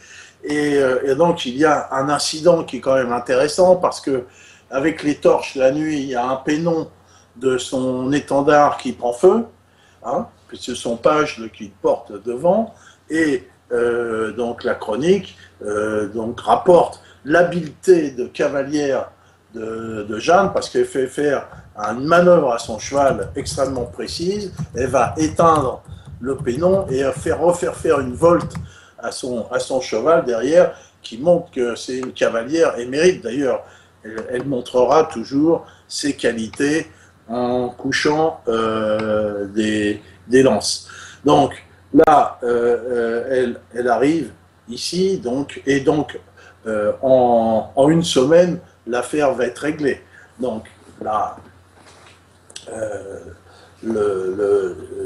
Et donc, il y a un incident qui est quand même intéressant parce que avec les torches la nuit, il y a un pénon de son étendard qui prend feu, hein, puisque son page qu'il porte devant. Et donc, la chronique donc, rapporte l'habileté de cavalière de Jeanne, parce qu'elle fait faire une manœuvre à son cheval extrêmement précise. Elle va éteindre le pénon et refaire faire une volte à son cheval derrière, qui montre que c'est une cavalière émérite. D'ailleurs, elle montrera toujours ses qualités en couchant des lances. Donc là, elle arrive ici, et donc en une semaine, l'affaire va être réglée. Donc là,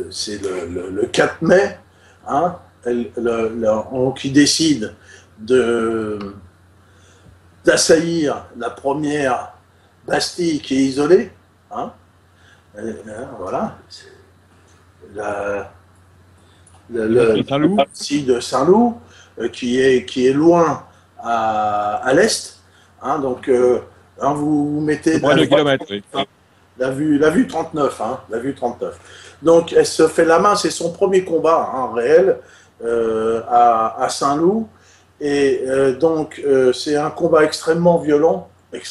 c'est le 4 mai, hein, qui décide d'assaillir la première Bastille qui est isolée. Hein, voilà. Le Bastille de Saint-Loup, qui est loin à l'est. Hein, donc, vous mettez la vue 39. Hein, la vue 39. Donc, elle se fait la main, c'est son premier combat réel à Saint-Loup. Et donc, c'est un combat extrêmement violent. Et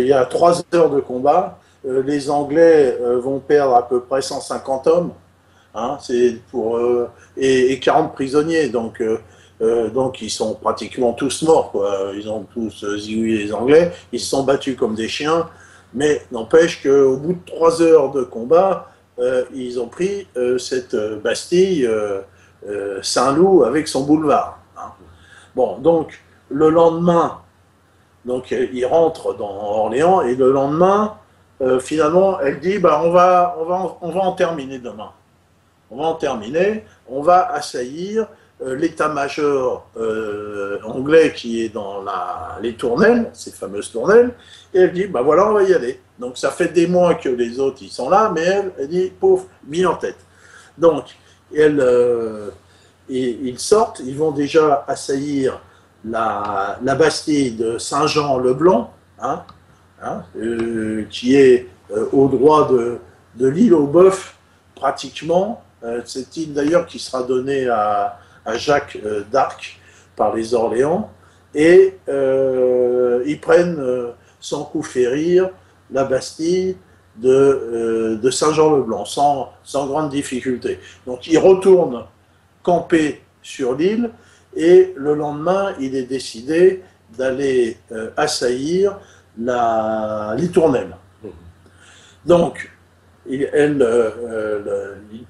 il y a 3 heures de combat. Les Anglais vont perdre à peu près 150 hommes. Hein, et 40 prisonniers. Donc, ils sont pratiquement tous morts, quoi. Ils ont tous zigouillé les Anglais. Ils se sont battus comme des chiens. Mais n'empêche qu'au bout de 3 heures de combat, ils ont pris cette Bastille Saint-Loup avec son boulevard. Hein. Bon, donc le lendemain, donc il rentre dans Orléans et le lendemain, finalement, elle dit on va en terminer demain. On va en terminer. On va assaillir l'état-major anglais qui est dans les tournelles, ces fameuses tournelles. Et elle dit voilà, on va y aller. Donc ça fait des mois que les autres ils sont là, mais elle dit pauvre, mis en tête. Donc ils sortent, ils vont déjà assaillir la Bastille de Saint-Jean-le-Blanc, qui est au droit de l'île aux Bœufs, pratiquement. Cette île d'ailleurs qui sera donnée à Jacques d'Arc par les Orléans. Et ils prennent sans coup férir la Bastille de Saint-Jean-le-Blanc, sans grande difficulté. Donc ils retournent camper sur l'île et le lendemain, il est décidé d'aller assaillir les tournelles. Donc, ils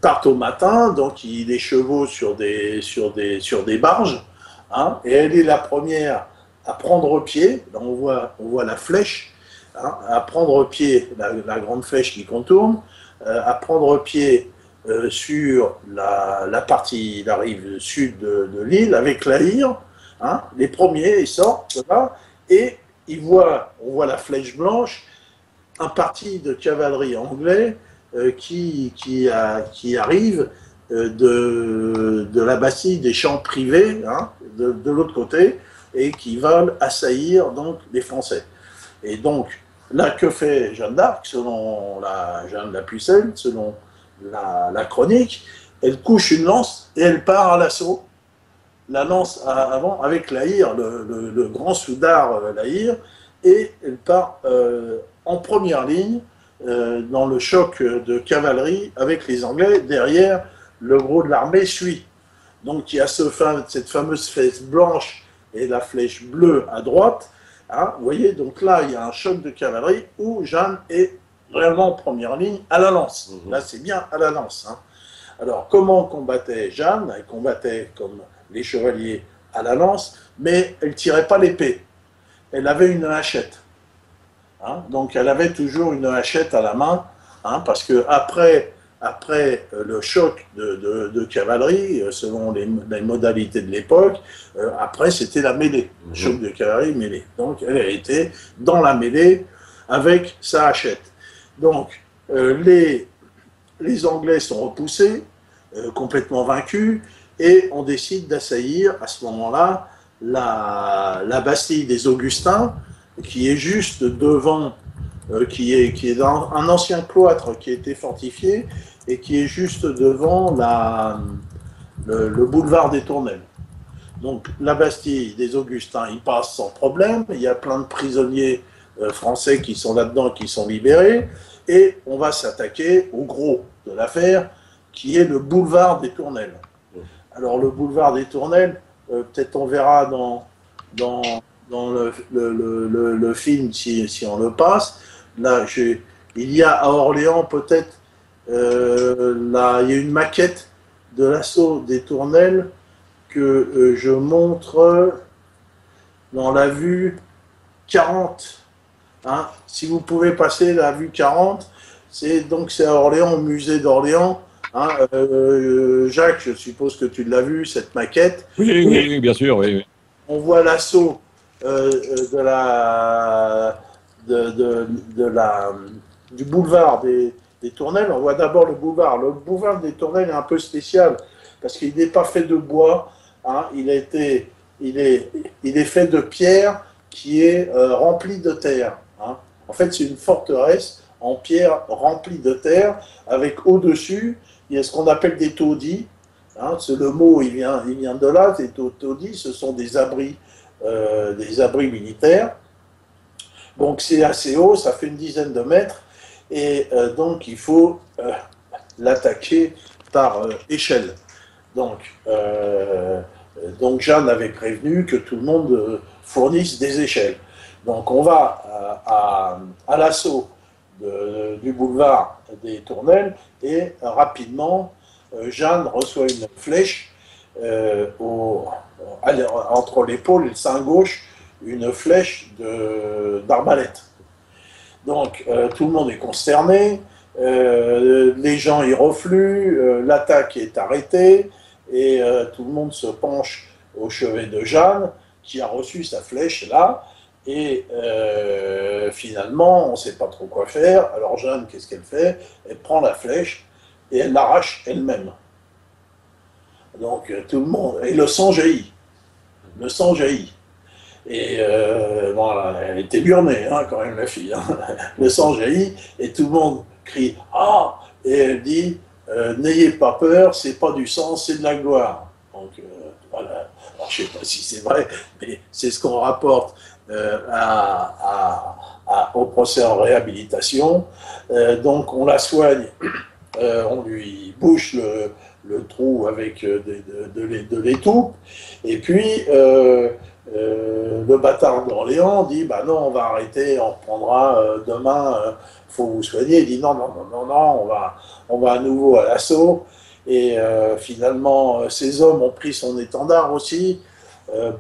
partent au matin, donc les chevaux sur des barges, hein, et elle est la première à prendre pied. Là, on voit la flèche, hein, à prendre pied, la grande flèche qui contourne, à prendre pied sur la rive sud de l'île avec la Hire. Hein, les premiers, ils sortent là, et on voit la flèche blanche, un parti de cavalerie anglais qui arrive de la Bastille des champs privés, hein, de l'autre côté, et qui veulent assaillir donc les Français. Et donc, là, que fait Jeanne d'Arc, selon Jeanne la Pucelle, selon la chronique? Elle couche une lance et elle part à l'assaut. La lance avant avec la Hire, le grand soudard la Hire, et elle part en première ligne dans le choc de cavalerie avec les Anglais. Derrière, le gros de l'armée suit. Donc il y a cette fameuse flèche blanche et la flèche bleue à droite. Hein, vous voyez, donc là, il y a un choc de cavalerie où Jeanne est réellement en première ligne à la lance. Là, c'est bien à la lance. Hein. Alors, comment combattait Jeanne? Elle combattait comme les chevaliers à la lance, mais elle ne tirait pas l'épée. Elle avait une hachette. Hein, donc, elle avait toujours une hachette à la main, hein, parce que après le choc de cavalerie, selon les modalités de l'époque, après c'était la mêlée, choc de cavalerie mêlée. Donc elle était dans la mêlée avec sa hachette. Donc les Anglais sont repoussés, complètement vaincus, et on décide d'assaillir à ce moment-là la Bastille des Augustins, qui est juste devant, qui est dans un ancien cloître qui a été fortifié, et qui est juste devant le boulevard des Tournelles. Donc la Bastille des Augustins, il passe sans problème, il y a plein de prisonniers français qui sont là-dedans, qui sont libérés, et on va s'attaquer au gros de l'affaire, qui est le boulevard des Tournelles. Alors le boulevard des Tournelles, peut-être on verra dans le film si on le passe. Là, il y a à Orléans peut-être, là, il y a une maquette de l'assaut des Tournelles que je montre dans la vue 40. Hein, si vous pouvez passer la vue 40, c'est à Orléans, au musée d'Orléans. Hein, Jacques, je suppose que tu l'as vu, cette maquette. Oui, bien sûr. Oui. On voit l'assaut du boulevard des Tournelles. On voit d'abord le boulevard. Le boulevard des Tournelles est un peu spécial parce qu'il n'est pas fait de bois. Hein, il est fait de pierre qui est remplie de terre. Hein. En fait, c'est une forteresse en pierre remplie de terre avec au-dessus, il y a ce qu'on appelle des taudis. Hein, le mot, il vient de là. Les taudis, ce sont des abris militaires. Donc c'est assez haut, ça fait une dizaine de mètres. Et donc il faut l'attaquer par échelle. Donc Jeanne avait prévenu que tout le monde fournisse des échelles. Donc on va à l'assaut du boulevard des Tournelles et rapidement Jeanne reçoit une flèche entre l'épaule et le sein gauche, une flèche d'arbalète. Donc tout le monde est consterné, les gens y refluent, l'attaque est arrêtée et tout le monde se penche au chevet de Jeanne qui a reçu sa flèche là. Et finalement, on ne sait pas trop quoi faire. Alors Jeanne, qu'est-ce qu'elle fait? Elle prend la flèche et elle l'arrache elle-même. Donc tout le monde... Et le sang jaillit. Le sang jaillit. Et bon, elle était burnée, hein, quand même, la fille. Hein. Le sang jaillit et tout le monde crie « Ah !» Et elle dit « N'ayez pas peur, c'est pas du sang, c'est de la gloire. » Donc voilà. Alors, je ne sais pas si c'est vrai, mais c'est ce qu'on rapporte au procès en réhabilitation. Donc on la soigne, on lui bouche le trou avec de l'étoupe, et puis le bâtard d'Orléans dit bah non, on va arrêter, on reprendra demain, faut vous soigner. Il dit non, on va à nouveau à l'assaut. Et finalement, ces hommes ont pris son étendard aussi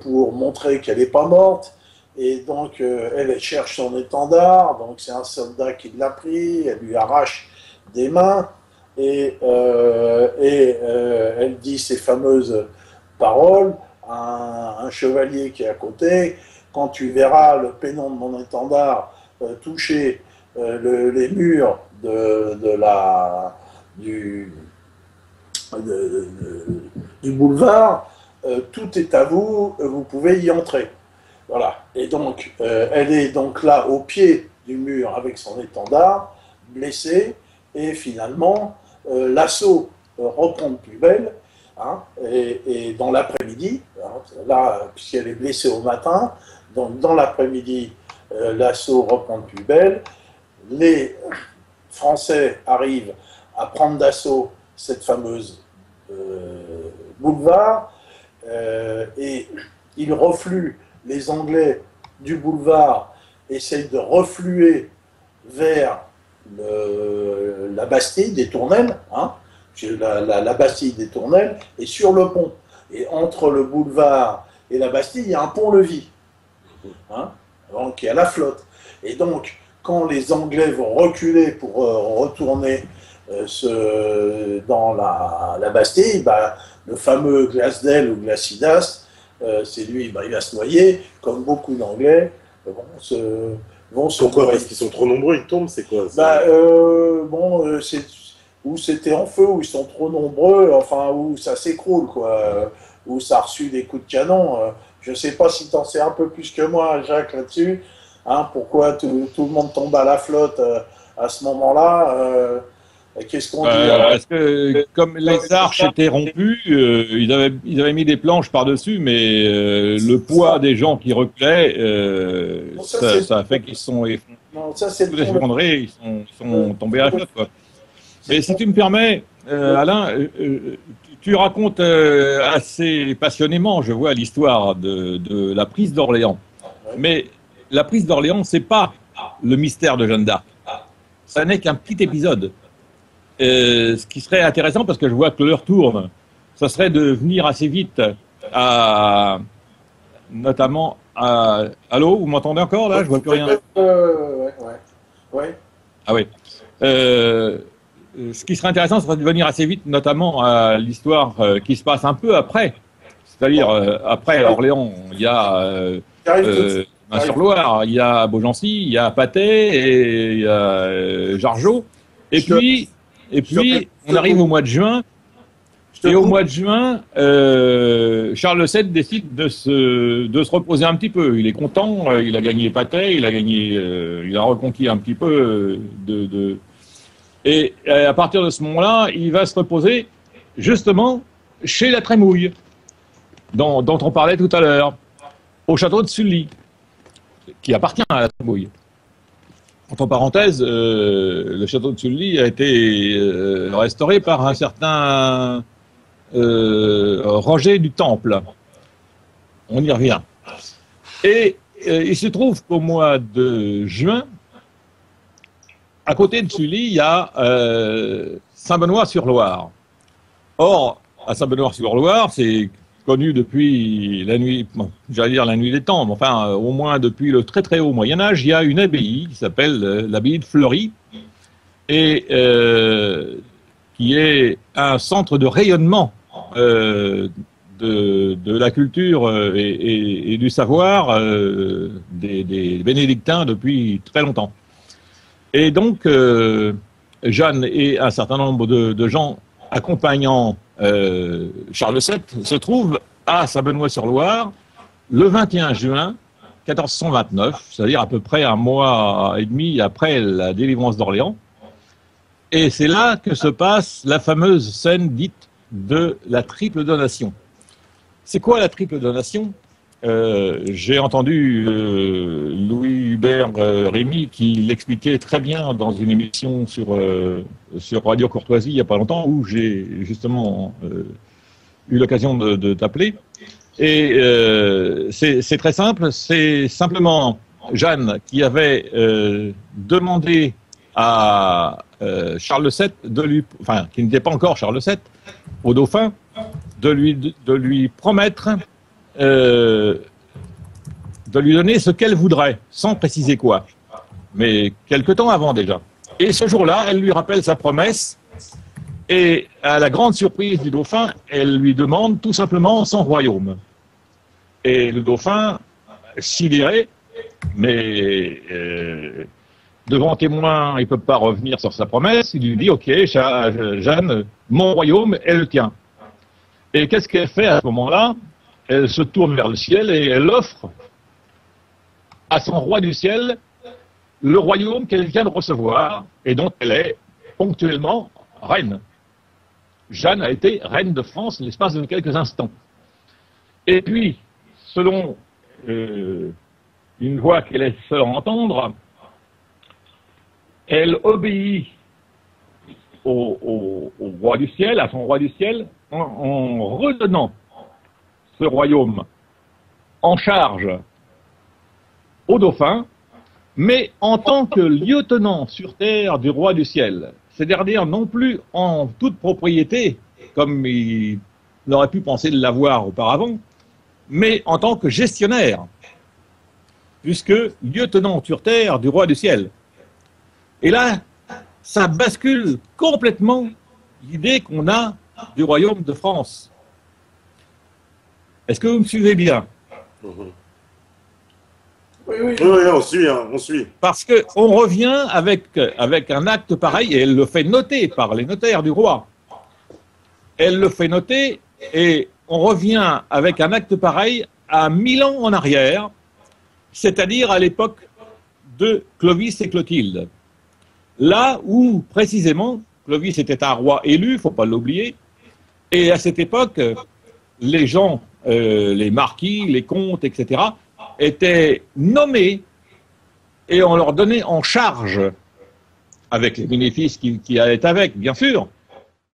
pour montrer qu'elle n'est pas morte. Et donc, elle cherche son étendard. Donc, c'est un soldat qui l'a pris. Elle lui arrache des mains. Et elle dit ces fameuses paroles à un chevalier qui est à côté. Quand tu verras le pénon de mon étendard toucher les murs du boulevard, tout est à vous, vous pouvez y entrer. Voilà. Et donc, elle est donc là au pied du mur avec son étendard, blessée, et finalement, l'assaut reprend de plus belle, hein, et dans l'après-midi, hein, là, puisqu'elle est blessée au matin, donc dans l'après-midi, l'assaut reprend de plus belle, les Français arrivent à prendre d'assaut cette fameuse boulevard, et ils refluent, les Anglais du boulevard essayent de refluer vers la Bastille des Tournelles, hein, la Bastille des Tournelles, et sur le pont. Et entre le boulevard et la Bastille, il y a un pont-levis, hein, qui est à la flotte. Et donc, quand les Anglais vont reculer pour retourner dans la Bastille, bah, le fameux Glasdale ou Glacidas, c'est lui, bah, il va se noyer, comme beaucoup d'Anglais vont se Pourquoi? Parce qu'ils sont trop nombreux, ils tombent, c'est quoi? Bah, où c'était en feu, où ils sont trop nombreux, enfin, où ça s'écroule, quoi, où ça a reçu des coups de canon. Je ne sais pas si tu en sais un peu plus que moi, Jacques, là-dessus. Hein, pourquoi tout le monde tombe à la flotte à ce moment-là qu'est-ce qu'on dit alors? Parce que comme les arches étaient rompues, ils avaient mis des planches par-dessus, mais le poids des gens qui reculaient, ça a fait qu'ils sont effondrés, ils sont tombés à la flotte, quoi. Mais si tu me permets, Alain, tu racontes assez passionnément, je vois, l'histoire de la prise d'Orléans. Mais la prise d'Orléans, c'est pas le mystère de Jeanne d'Arc. Ça n'est qu'un petit épisode. Ce qui serait intéressant, parce que je vois que l'heure tourne, ça serait de venir assez vite notamment à... Allô, vous m'entendez encore là? Je vois plus rien. Ouais. Ah oui. Ce qui serait intéressant, ce serait de venir assez vite, notamment à l'histoire qui se passe un peu après. C'est-à-dire, après Orléans, il y a Main-sur-Loire, il y a Beaugency, il y a Patay et il y a Jargeau. Et puis, on arrive au mois de juin. Et au mois de juin, Charles VII décide de se reposer un petit peu. Il est content, il a gagné Patay, il a reconquis un petit peu Et à partir de ce moment-là, il va se reposer justement chez la Trémouille, dont on parlait tout à l'heure, au château de Sully, qui appartient à la Trémouille. Entre parenthèses, le château de Sully a été restauré par un certain Roger du Temple. On y revient. Et il se trouve qu'au mois de juin, à côté de Sully, il y a Saint-Benoît-sur-Loire. Or, à Saint-Benoît-sur-Loire, c'est connu depuis la nuit, j'allais dire la nuit des temps, mais enfin, au moins depuis le très très haut Moyen-Âge, il y a une abbaye qui s'appelle l'abbaye de Fleury, et qui est un centre de rayonnement de la culture et du savoir des bénédictins depuis très longtemps. Et donc, Jeanne et un certain nombre de gens accompagnant Charles VII se trouvent à Saint-Benoît-sur-Loire le 21 juin 1429, c'est-à-dire à peu près un mois et demi après la délivrance d'Orléans. Et c'est là que se passe la fameuse scène dite de la triple donation. C'est quoi la triple donation? J'ai entendu Louis Hubert Rémy qui l'expliquait très bien dans une émission sur Radio Courtoisie il n'y a pas longtemps, où j'ai justement eu l'occasion de t'appeler. Et c'est très simple, c'est simplement Jeanne qui avait demandé à Charles VII, qui n'était pas encore Charles VII, au dauphin, de lui promettre de lui donner ce qu'elle voudrait, sans préciser quoi, mais quelque temps avant déjà. Et ce jour-là, elle lui rappelle sa promesse, et à la grande surprise du dauphin, elle lui demande tout simplement son royaume. Et le dauphin, sidéré, mais devant témoin, il ne peut pas revenir sur sa promesse, il lui dit « Ok, Jeanne, mon royaume est le tien ». Et qu'est-ce qu'elle fait à ce moment-là? Elle se tourne vers le ciel et elle offre à son roi du ciel le royaume qu'elle vient de recevoir et dont elle est ponctuellement reine. Jeanne a été reine de France l'espace de quelques instants. Et puis, selon une voix qu'elle est seule à entendre, elle obéit au roi du ciel, à son roi du ciel, en redonnant ce royaume en charge au dauphin, mais en tant que lieutenant sur terre du roi du ciel. C'est-à-dire non plus en toute propriété, comme il aurait pu penser de l'avoir auparavant, mais en tant que gestionnaire, puisque lieutenant sur terre du roi du ciel. Et là, ça bascule complètement l'idée qu'on a du royaume de France. Est-ce que vous me suivez bien? Oui, on suit, hein, on suit. Parce qu'on revient avec un acte pareil, et elle le fait noter par les notaires du roi. Elle le fait noter, et on revient avec un acte pareil à 1000 ans en arrière, c'est-à-dire à l'époque de Clovis et Clotilde. Là où, précisément, Clovis était un roi élu, il ne faut pas l'oublier, et à cette époque, les gens, les marquis, les comtes, etc., étaient nommés et on leur donnait en charge, avec les bénéfices qui allaient avec, bien sûr,